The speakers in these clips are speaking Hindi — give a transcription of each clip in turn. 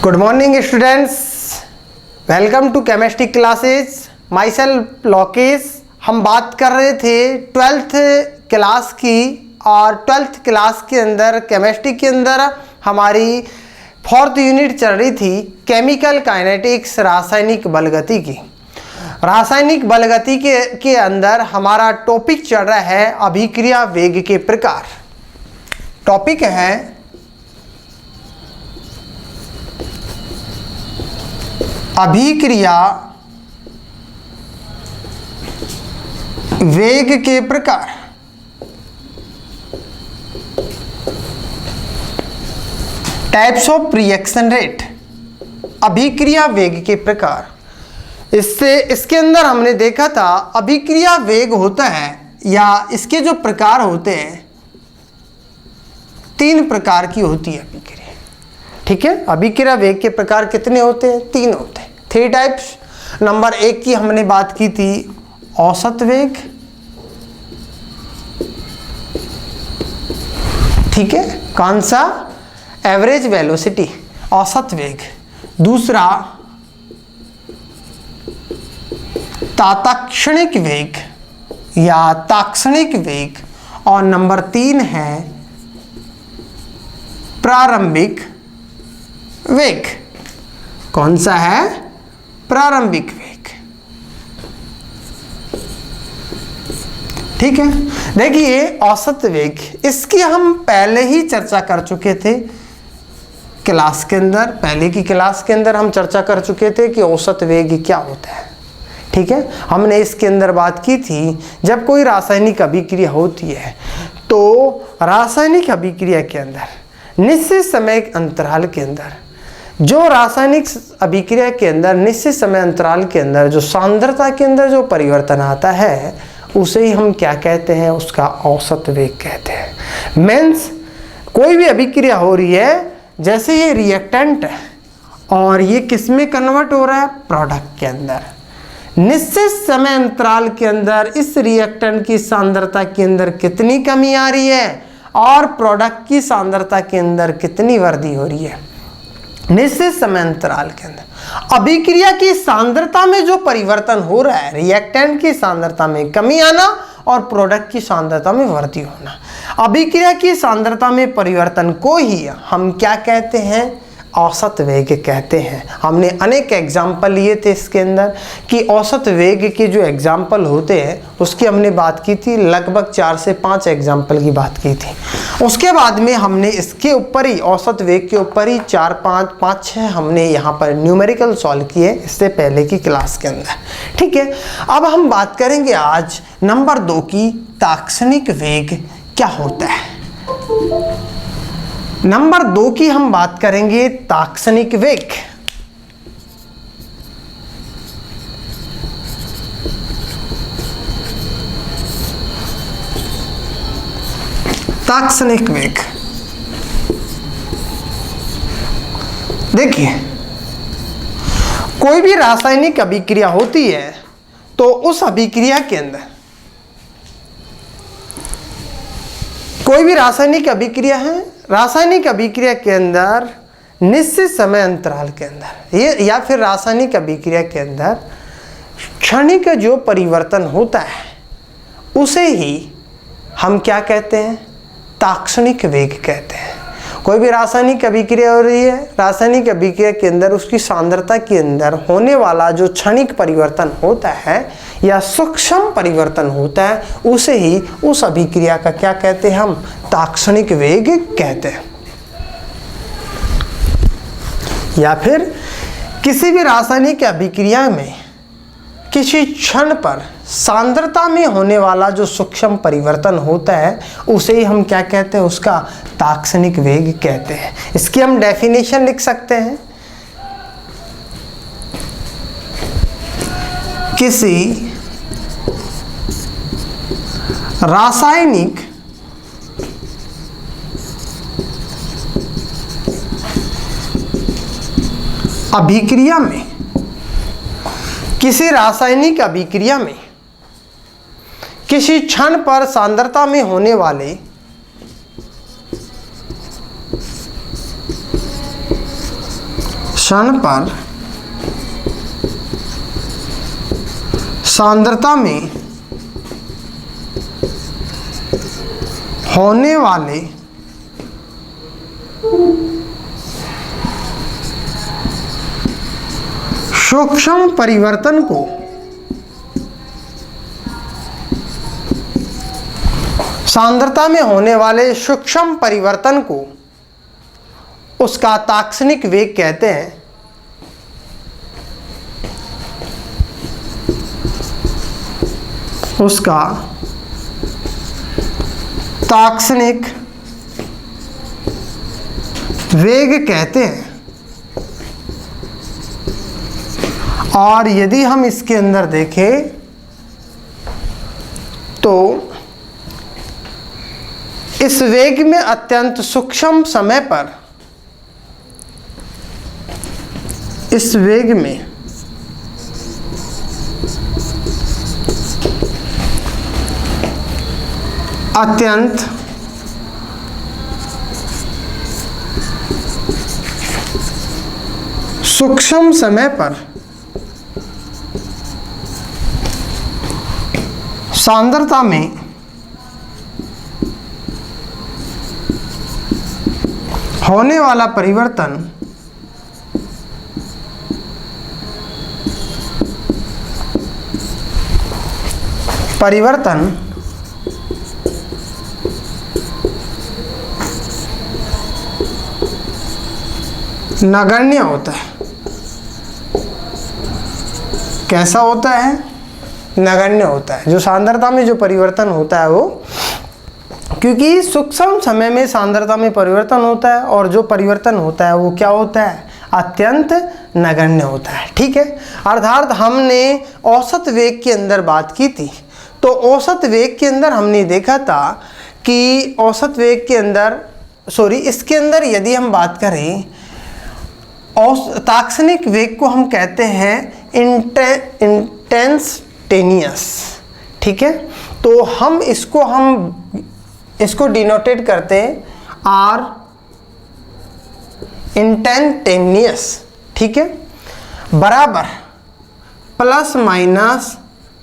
Good morning students, welcome to chemistry classes. Myself Lokesh. हम बात कर रहे थे 12th क्लास की, और 12th क्लास के अंदर केमिस्ट्री के अंदर हमारी 4th यूनिट चल रही थी केमिकल काइनेटिक्स, रासायनिक बलगति की। रासायनिक बलगति के अंदर हमारा टॉपिक चल रहा है अभिक्रिया वेग के प्रकार। टॉपिक है अभिक्रिया वेग के प्रकार। टाइप्स ऑफ रिएक्शन रेट, अभिक्रिया वेग के प्रकार। इसके अंदर हमने देखा था अभिक्रिया वेग होता है, या इसके जो प्रकार होते हैं 3 प्रकार की होती है अभिक्रिया। ठीक है, अभिक्रिया वेग के प्रकार कितने होते हैं? 3 होते हैं, 3 टाइप्स। नंबर 1 की हमने बात की थी औसत वेग। ठीक है, कौन सा? एवरेज वेलोसिटी, औसत वेग। दूसरा तात्क्षणिक वेग या तात्क्षणिक वेग। और नंबर 3 है प्रारंभिक वेग। कौन सा है? प्रारंभिक वेग। ठीक है, देखिए औसत वेग, इसकी हम पहले ही चर्चा कर चुके थे क्लास के अंदर। पहले की क्लास के अंदर हम चर्चा कर चुके थे कि औसत वेग क्या होता है। ठीक है, हमने इसके अंदर बात की थी जब कोई रासायनिक अभिक्रिया होती है तो रासायनिक अभिक्रिया के अंदर निश्चित समय अंतराल के अंदर, जो रासायनिक अभिक्रिया के अंदर निश्चित समय अंतराल के अंदर जो सांद्रता के अंदर जो परिवर्तन आता है उसे ही हम क्या कहते हैं? उसका औसत वेग कहते हैं। मीन्स कोई भी अभिक्रिया हो रही है, जैसे ये रिएक्टेंट है और ये किस में कन्वर्ट हो रहा है? प्रोडक्ट के अंदर। निश्चित समय अंतराल के अंदर इस रिएक्टेंट की सांद्रता के अंदर कितनी कमी आ रही है और प्रोडक्ट की सांद्रता के अंदर कितनी वृद्धि हो रही है निश्चित समय अंतराल के अंदर। अभिक्रिया की सांद्रता में जो परिवर्तन हो रहा है, रिएक्टेंट की सांद्रता में कमी आना और प्रोडक्ट की सांद्रता में वृद्धि होना, अभिक्रिया की सांद्रता में परिवर्तन को ही हम क्या कहते हैं? औसत वेग कहते हैं। हमने अनेक एग्जाम्पल लिए थे इसके अंदर कि औसत वेग के जो एग्जाम्पल होते हैं उसकी हमने बात की थी, लगभग 4 से 5 एग्जाम्पल की बात की थी। उसके बाद में हमने इसके ऊपर ही, औसत वेग के ऊपर ही 4, 5, 6 हमने यहाँ पर न्यूमेरिकल सॉल्व किए इससे पहले की क्लास के अंदर। ठीक है, अब हम बात करेंगे आज नंबर 2 की तात्क्षणिक वेग क्या होता है। नंबर 2 की हम बात करेंगे तात्क्षणिक वेग। तात्क्षणिक वेग, देखिए कोई भी रासायनिक अभिक्रिया होती है तो उस अभिक्रिया के अंदर, कोई भी रासायनिक अभिक्रिया है, रासायनिक अभिक्रिया के अंदर निश्चित समय अंतराल के अंदर ये, या फिर रासायनिक अभिक्रिया के अंदर क्षणिक जो परिवर्तन होता है उसे ही हम क्या कहते हैं? तात्क्षणिक वेग कहते हैं। कोई भी रासायनिक अभिक्रिया हो रही है, रासायनिक अभिक्रिया के अंदर उसकी सांद्रता के अंदर होने वाला जो क्षणिक परिवर्तन होता है या सूक्ष्म परिवर्तन होता है उसे ही, उस अभिक्रिया का क्या कहते हैं? हम तात्क्षणिक वेग कहते हैं। या फिर किसी भी रासायनिक अभिक्रिया में किसी क्षण पर सांद्रता में होने वाला जो सूक्ष्म परिवर्तन होता है उसे ही हम क्या कहते हैं? उसका तात्क्षणिक वेग कहते हैं। इसकी हम डेफिनेशन लिख सकते हैं, किसी रासायनिक अभिक्रिया में, किसी रासायनिक अभिक्रिया में किसी क्षण पर सांद्रता में होने वाले क्षण पर सांद्रता में होने वाले सूक्ष्म परिवर्तन को सांद्रता में होने वाले सूक्ष्म परिवर्तन को उसका तात्क्षणिक वेग कहते हैं। उसका तात्क्षणिक वेग कहते हैं। और यदि हम इसके अंदर देखें तो इस वेग में अत्यंत सूक्ष्म समय पर, इस वेग में अत्यंत सूक्ष्म समय पर सांद्रता में होने वाला परिवर्तन नगण्य होता है। कैसा होता है? नगण्य होता है। जो सांद्रता में जो परिवर्तन होता है वो, क्योंकि सूक्ष्म समय में सांद्रता में परिवर्तन होता है और जो परिवर्तन होता है वो क्या होता है? अत्यंत नगण्य होता है। ठीक है, अर्थात हमने औसत वेग के अंदर बात की थी। तो औसत वेग के अंदर हमने देखा था कि औसत वेग के अंदर, इसके अंदर यदि हम बात करें, तात्क्षणिक वेग को हम कहते हैं इंस्टेंटेनियस। ठीक है, तो हम इसको डिनोटेट करते हैं आर इंस्टेंटेनियस। ठीक है, बराबर plus minus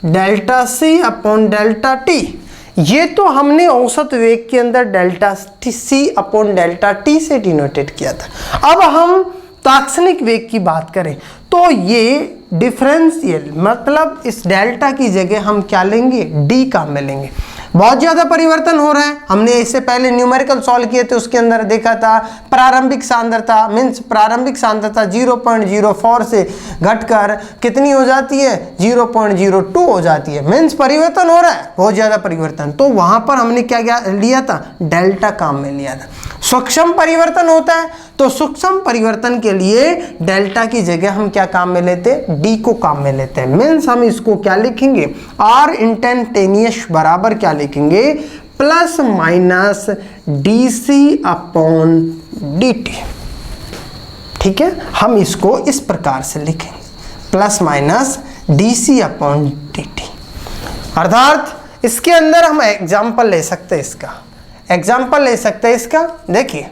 delta C upon delta T. ये तो हमने औसत वेग के अंदर delta C upon delta T से डिनोटेट किया था। अब हम तात्क्षणिक वेग की बात करें तो ये डिफरेंशियल, मतलब इस डेल्टा की जगह हम क्या लेंगे? डी काम में लेंगे। बहुत ज़्यादा परिवर्तन हो रहा है। हमने इससे पहले न्यूमेरिकल सॉल्व किए थे, उसके अंदर देखा था प्रारंभिक सांद्रता मीन्स प्रारंभिक सांद्रता 0.04 से घटकर कितनी हो जाती है? 0.02 हो जाती है। मीन्स परिवर्तन हो रहा है, बहुत ज़्यादा परिवर्तन। तो वहाँ पर हमने क्या क्या लिया था? डेल्टा काम में लिया था। सूक्ष्म परिवर्तन होता है तो सूक्ष्म परिवर्तन के लिए डेल्टा की जगह हम क्या काम में लेते हैं? डी को काम में लेते हैं। मीन्स हम इसको क्या लिखेंगे? आर इंस्टेंटेनियस बराबर क्या लिखेंगे? Plus minus D C upon D T. ठीक है, हम इसको इस प्रकार से लिखेंगे, plus minus D C upon D T. अर्थात इसके अंदर हम एग्जाम्पल ले सकते हैं, इसका देखिए,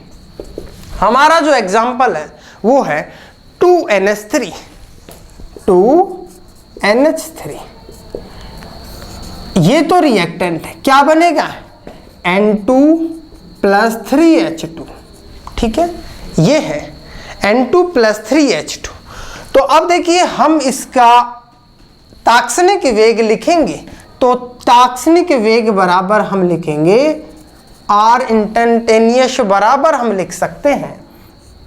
हमारा जो एग्जाम्पल है वो है 2NH3। ये तो रिएक्टेंट है, क्या बनेगा? N2 plus 3H2। ठीक है, ये है N2 प्लस 3H2। तो अब देखिए, हम इसका तात्क्षणिक वेग लिखेंगे तो तात्क्षणिक वेग बराबर हम लिखेंगे आर इंस्टेंटेनियस बराबर हम लिख सकते हैं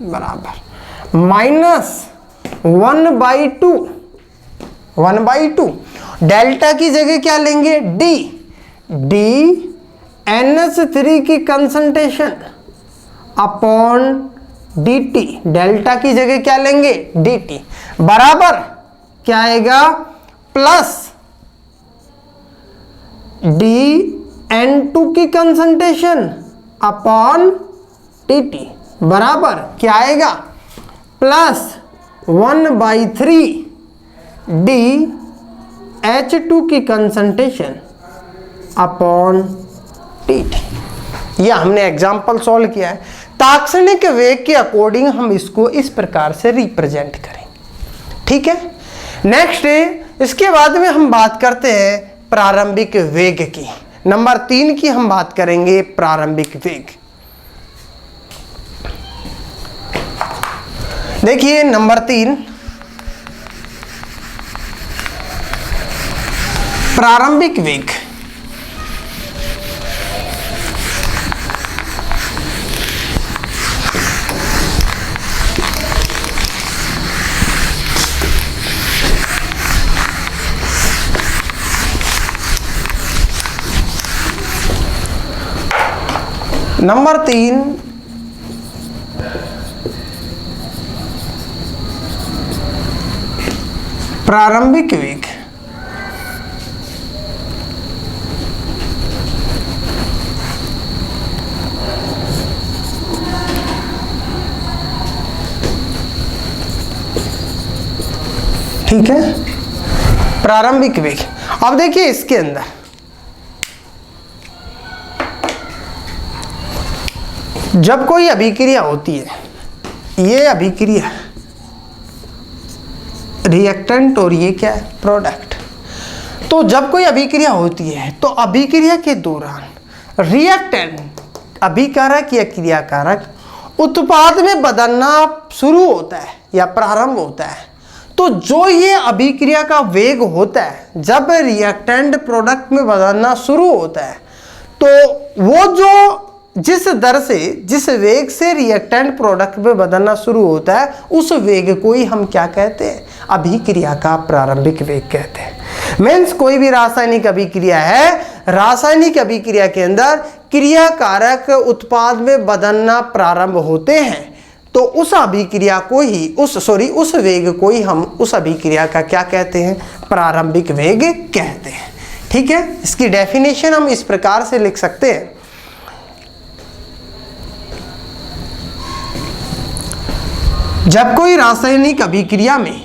बराबर माइनस 1/2 डेल्टा की जगह क्या लेंगे? डी NH3 की कंसंट्रेशन अपॉन dt। डेल्टा की जगह क्या लेंगे? dt बराबर क्या आएगा? प्लस N2 की कंसंट्रेशन अपॉन dt बराबर क्या आएगा? प्लस 1/3 H2 की कंसंट्रेशन अपॉन dt। यह हमने एग्जाम्पल सॉल्व किया है। लाक्षणिक वेग के अकॉर्डिंग हम इसको इस प्रकार से रिप्रेजेंट करेंगे। ठीक है, नेक्स्ट इसके बाद में हम बात करते हैं प्रारंभिक वेग की। नंबर 3 की हम बात करेंगे प्रारंभिक वेग। देखिए नंबर 3 प्रारंभिक वेग। नंबर 3 प्रारंभिक वेग। ठीक है, प्रारंभिक वेग। अब देखिए इसके अंदर जब कोई अभिक्रिया होती है, ये अभिक्रिया रिएक्टेंट और ये क्या है, प्रोडक्ट। तो जब कोई अभिक्रिया होती है तो अभिक्रिया के दौरान रिएक्टेंट, अभिकारक या क्रियाकारक उत्पाद में बदलना शुरू होता है या प्रारंभ होता है। तो जो ये अभिक्रिया का वेग होता है, जब रिएक्टेंट प्रोडक्ट में बदलना शुरू होता है, तो वो जो जिस दर से, जिस वेग से रिएक्टेंट प्रोडक्ट में बदलना शुरू होता है, उस वेग को ही हम क्या कहते हैं, अभिक्रिया का प्रारंभिक वेग कहते हैं। मीन्स कोई भी रासायनिक अभिक्रिया है, रासायनिक अभिक्रिया के अंदर क्रियाकारक उत्पाद में बदलना प्रारंभ होते हैं, तो उस अभिक्रिया को ही उस वेग को ही हम उस अभिक्रिया का क्या कहते हैं, प्रारंभिक वेग कहते हैं। ठीक है, इसकी डेफिनेशन हम इस प्रकार से लिख सकते हैं। जब कोई रासायनिक अभिक्रिया में,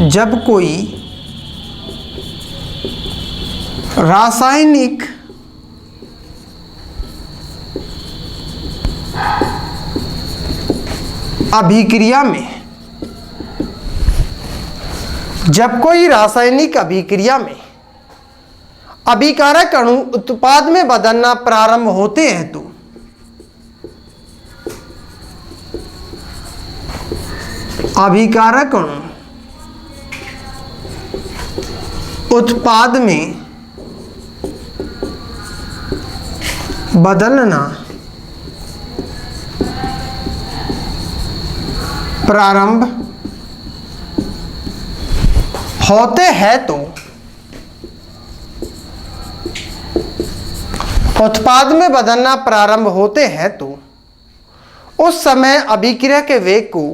जब कोई रासायनिक अभिक्रिया में, जब कोई रासायनिक अभिक्रिया में अभिकारक अणु उत्पाद में बदलना प्रारंभ होते हैं, तो अभिकारक अणु उत्पाद में बदलना प्रारंभ होते हैं, तो उत्पाद में बदलना प्रारंभ होते हैं, तो उस समय अभिक्रिया के वेग को,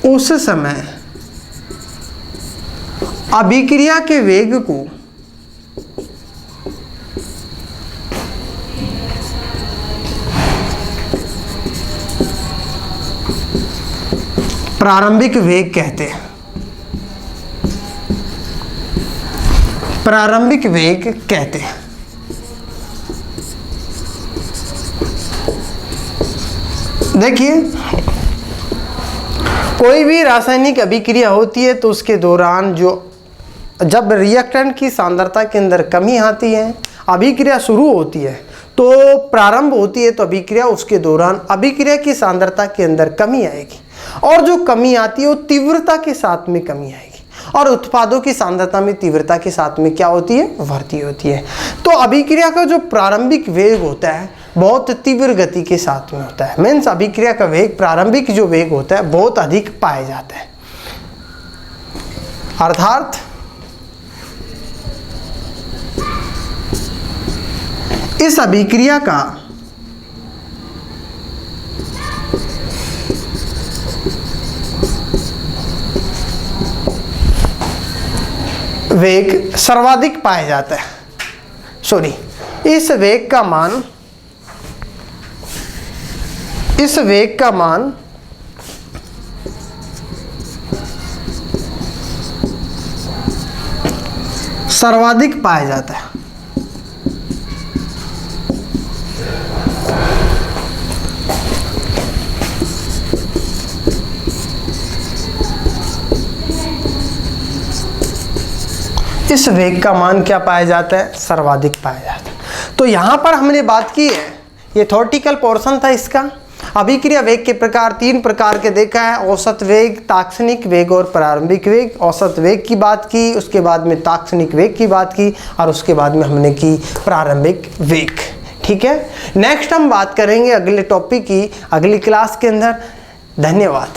उस समय अभिक्रिया के वेग को प्रारंभिक वेग कहते हैं। प्रारंभिक वेग कहते हैं। देखिए कोई भी रासायनिक अभिक्रिया होती है तो उसके दौरान जब रिएक्टेंट की सांद्रता के अंदर कमी आती है, अभिक्रिया शुरू होती है, तो प्रारंभ होती है, तो अभिक्रिया उसके दौरान अभिक्रिया की सांद्रता के अंदर कमी आएगी, और जो कमी आती है वो तीव्रता के साथ में कमी आएगी, और उत्पादों की सांद्रता में तीव्रता के साथ में क्या होती है, वृद्धि होती है। तो अभिक्रिया का जो प्रारंभिक वेग होता है बहुत तीव्र गति के साथ में होता है। मीन्स अभिक्रिया का वेग, प्रारंभिक जो वेग होता है बहुत अधिक पाया जाता है। अर्थात इस अभिक्रिया का वेग सर्वाधिक पाया जाता है। इस वेग का मान, इस वेग का मान सर्वाधिक पाया जाता है। इस वेग का मान क्या पाया जाता है? सर्वाधिक पाया जाता है। तो यहाँ पर हमने बात की है, ये थ्योरेटिकल पोर्शन था इसका। अभिक्रिया वेग के प्रकार 3 प्रकार के देखा है, औसत वेग, तात्क्षणिक वेग और प्रारंभिक वेग। औसत वेग की बात की, उसके बाद में तात्क्षणिक वेग की बात की और उसके बाद में हमने की प्रारंभिक वेग। ठीक है, नेक्स्ट हम बात करेंगे अगले टॉपिक की अगली क्लास के अंदर। धन्यवाद।